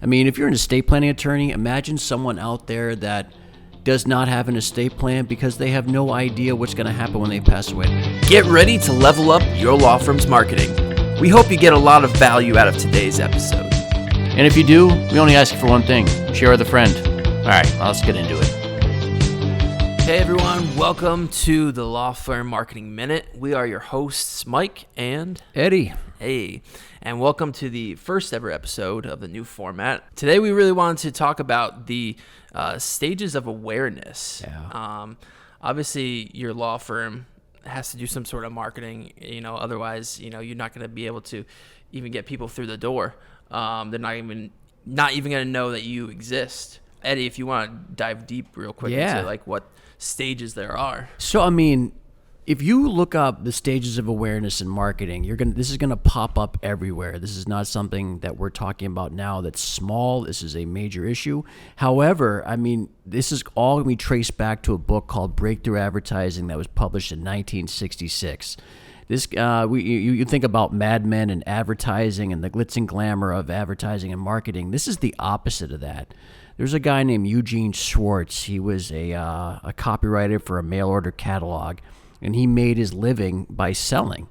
I mean, if you're an estate planning attorney, imagine someone out there that does not have an estate plan because they have no idea what's going to happen when they pass away. Get ready to level up your law firm's marketing. We hope you get a lot of value out of today's episode. And if you do, we only ask you for one thing. Share with a friend. All right, let's get into it. Hey everyone, welcome to the Law Firm Marketing Minute. We are your hosts, Mike and Eddie. Hey, and welcome to the first ever episode of the new format. Today we really wanted to talk about the stages of awareness. Yeah. Obviously, your law firm has to do some sort of marketing, otherwise, you're not going to be able to even get people through the door. They're not even going to know that you exist. Eddie, if you want to dive deep real quick into like what stages there are. So, I mean, if you look up the stages of awareness in marketing, this is gonna pop up everywhere. This is not something that we're talking about now that's small. This is a major issue. However, I mean, this is all gonna be traced back to a book called Breakthrough Advertising that was published in 1966. This you think about Mad Men and advertising and the glitz and glamour of advertising and marketing. This is the opposite of that. There's a guy named Eugene Schwartz. He was a copywriter for a mail order catalog, and he made his living by selling.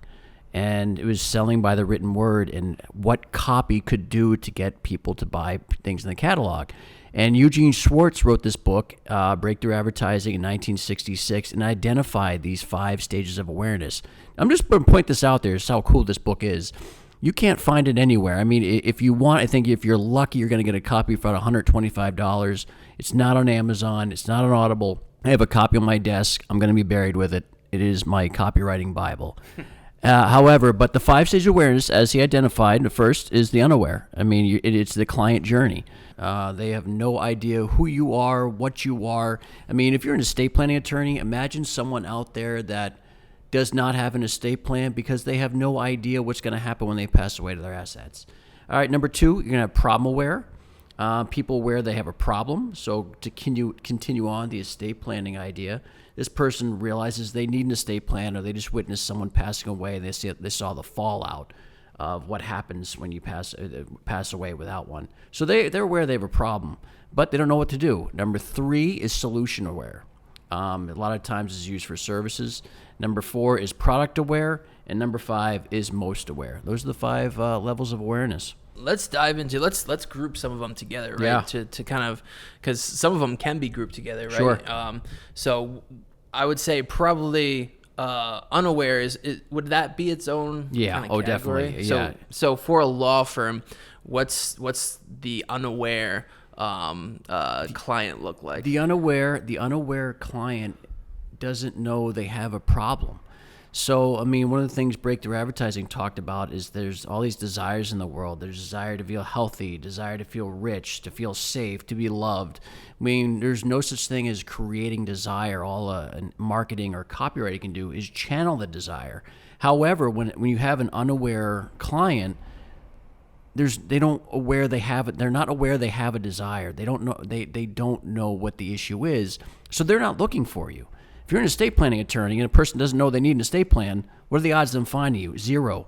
And it was selling by the written word and what copy could do to get people to buy things in the catalog. And Eugene Schwartz wrote this book, Breakthrough Advertising, in 1966, and identified these 5 stages of awareness. I'm just going to point this out there. It's how cool this book is. You can't find it anywhere. I mean, if you want, I think if you're lucky, you're going to get a copy for $125. It's not on Amazon. It's not on Audible. I have a copy on my desk. I'm going to be buried with it. It is my copywriting Bible. However, but the 5 stages of awareness, as he identified, the first is the unaware. I mean, it's the client journey. They have no idea who you are, what you are. I mean, if you're an estate planning attorney, imagine someone out there that does not have an estate plan because they have no idea what's going to happen when they pass away to their assets. All right, number 2, you're going to have problem aware. People aware they have a problem. So to continue on the estate planning idea, this person realizes they need an estate plan, or they just witnessed someone passing away. They saw the fallout of what happens when you pass away without one. So they're aware they have a problem, but they don't know what to do. Number 3 is solution aware. A lot of times it's used for services. Number 4 is product aware, and number 5 is most aware. Those are the 5 levels of awareness. Let's dive into let's group some of them together, right? Yeah. To kind of, because some of them can be grouped together, right? Sure. So I would say probably unaware would that be its own kind of category? Definitely. Yeah. So for a law firm, what's the unaware client look like? The unaware client doesn't know they have a problem. So, I mean, one of the things Breakthrough Advertising talked about is there's all these desires in the world. There's desire to feel healthy, desire to feel rich, to feel safe, to be loved. I mean, there's no such thing as creating desire. All marketing or copywriting can do is channel the desire. However, when you have an unaware client, they're not aware they have a desire. They don't know they don't know what the issue is, so they're not looking for you. If you're an estate planning attorney and a person doesn't know they need an estate plan, what are the odds of them finding you? 0.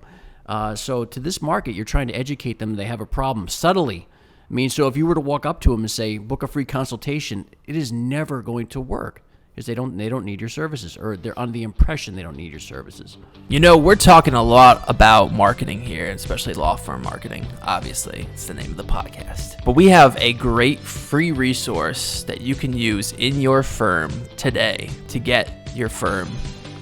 So to this market, you're trying to educate them they have a problem subtly. I mean, so if you were to walk up to them and say, book a free consultation, it is never going to work because they don't need your services, or they're under the impression they don't need your services. We're talking a lot about marketing here, especially law firm marketing. Obviously, it's the name of the podcast. But we have a great free resource that you can use in your firm today to get your firm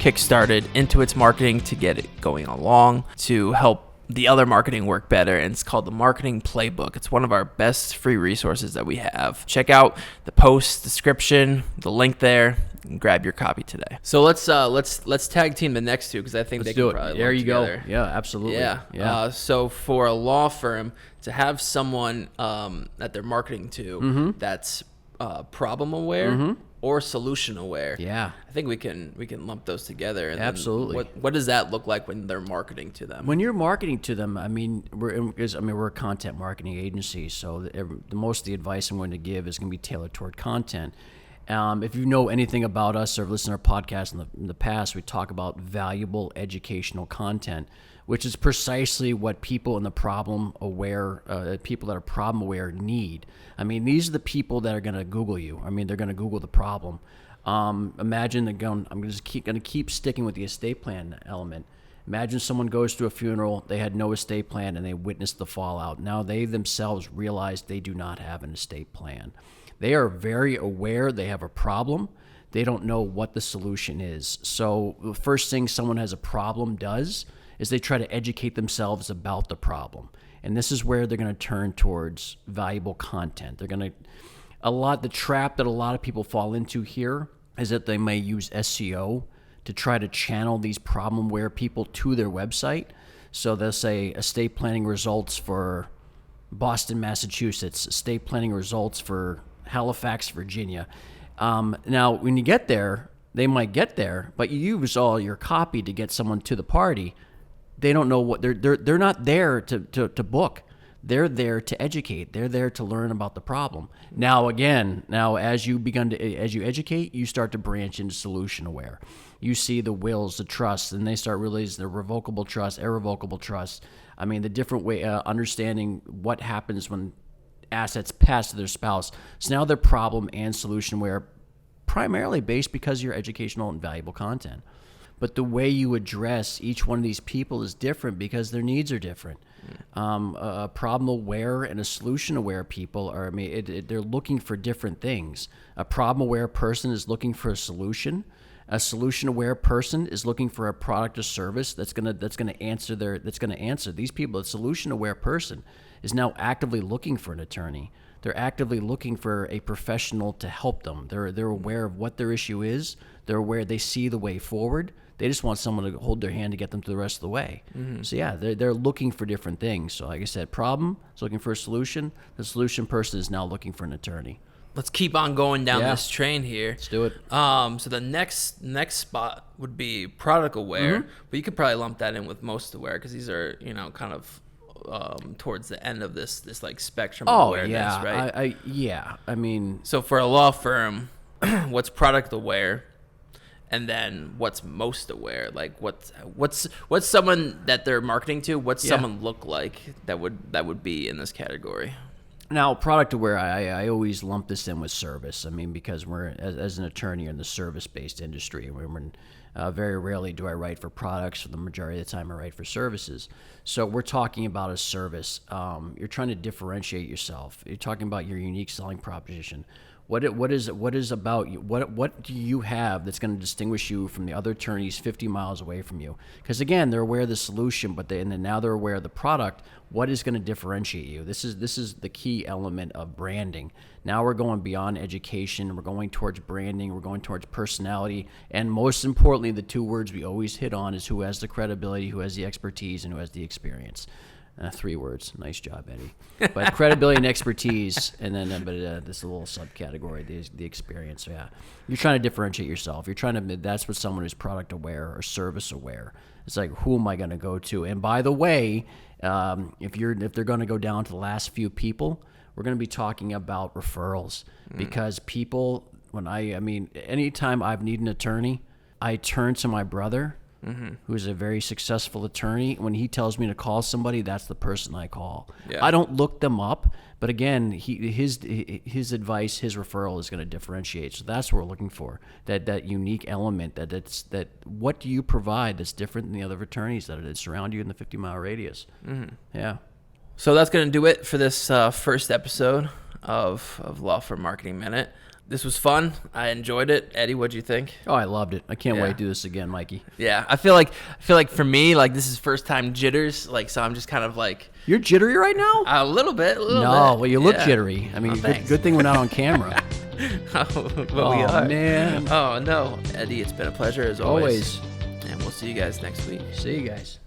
kickstarted into its marketing, to get it going along, to help the other marketing work better, and it's called the Marketing Playbook. It's one of our best free resources that we have. Check out the post description, the link there, and grab your copy today. So let's tag team the next 2, because I think Let's they do can it. probably There work you together. go. Yeah, absolutely. Yeah. So for a law firm to have someone that they're marketing to that's problem aware or solution aware. Yeah. I think we can lump those together. And Absolutely. What does that look like when they're marketing to them? When you're marketing to them, I mean, we're a content marketing agency, so most of the advice I'm going to give is going to be tailored toward content. If you know anything about us or listened to our podcast in the past, we talk about valuable educational content, which is precisely what people in the people that are problem aware need. I mean, these are the people that are going to Google you. I mean, they're going to Google the problem. Imagine I'm just going to keep sticking with the estate plan element. Imagine someone goes to a funeral, they had no estate plan, and they witnessed the fallout. Now they themselves realize they do not have an estate plan. They are very aware they have a problem. They don't know what the solution is. So the first thing someone has a problem does is they try to educate themselves about the problem. And this is where they're going to turn towards valuable content. The trap that a lot of people fall into here is that they may use SEO to try to channel these problem-aware people to their website. So they'll say estate planning results for Boston, Massachusetts, estate planning results for Halifax, Virginia. Now, when you get there, they might get there, but you use all your copy to get someone to the party. They don't know what they're not there to book. They're there to educate. They're there to learn about the problem. Now, as you educate, you start to branch into solution aware. You see the wills, the trusts, and they start realizing the revocable trust, irrevocable trust. I mean, the different way, understanding what happens when assets pass to their spouse. So now they're problem and solution aware, primarily based because of your educational and valuable content. But the way you address each one of these people is different because their needs are different. A problem-aware and a solution-aware people they're looking for different things. A problem-aware person is looking for a solution. A solution-aware person is looking for a product or service that's gonna answer these people. A solution-aware person is now actively looking for an attorney. They're actively looking for a professional to help them. They're aware of what their issue is. They're aware they see the way forward. They just want someone to hold their hand to get them to the rest of the way. Mm-hmm. So yeah, they're looking for different things. So like I said, problem is looking for a solution. The solution person is now looking for an attorney. Let's keep on going down this train here. Let's do it. So the next spot would be product aware, but you could probably lump that in with most aware because these are kind of towards the end of this like spectrum of awareness, right? I mean, so for a law firm, what's product aware? And then what's most aware? Like what's someone that they're marketing to? What's someone look like that would be in this category? Now, product aware, I always lump this in with service. I mean, because we're as an attorney in the service-based industry, very rarely do I write for products. For the majority of the time, I write for services. So we're talking about a service. You're trying to differentiate yourself. You're talking about your unique selling proposition. What is about you? What do you have that's going to distinguish you from the other attorneys 50 miles away from you? Because again, they're aware of the solution, but now they're aware of the product. What is going to differentiate you? This is the key element of branding. Now we're going beyond education. We're going towards branding. We're going towards personality, and most importantly, the two words we always hit on is who has the credibility, who has the expertise, and who has the experience. 3 words. Nice job, Eddie. But credibility and expertise, and then this little subcategory, the experience. So yeah, you're trying to differentiate yourself. That's what someone who's product aware or service aware. It's like, who am I going to go to? And by the way, if they're going to go down to the last few people, we're going to be talking about referrals because people. Anytime I've needed an attorney, I turn to my brother. Who's a very successful attorney. When he tells me to call somebody, that's the person I call. Yeah. I don't look them up, but again, his advice, his referral is going to differentiate. So that's what we're looking for. That unique element. That what do you provide that's different than the other attorneys that surround you in the 50-mile radius? Mm-hmm. Yeah. So that's going to do it for this first episode of Law Firm Marketing Minute. This was fun. I enjoyed it. Eddie, what'd you think? Oh, I loved it. I can't wait to do this again, Mikey. Yeah, I feel like for me, like this is first time jitters. Like, so I'm just kind of like. You're jittery right now? A little bit. No, well, you look jittery. I mean, good thing we're not on camera. We are. Man. Oh no, Eddie, it's been a pleasure as always. And we'll see you guys next week. See you guys.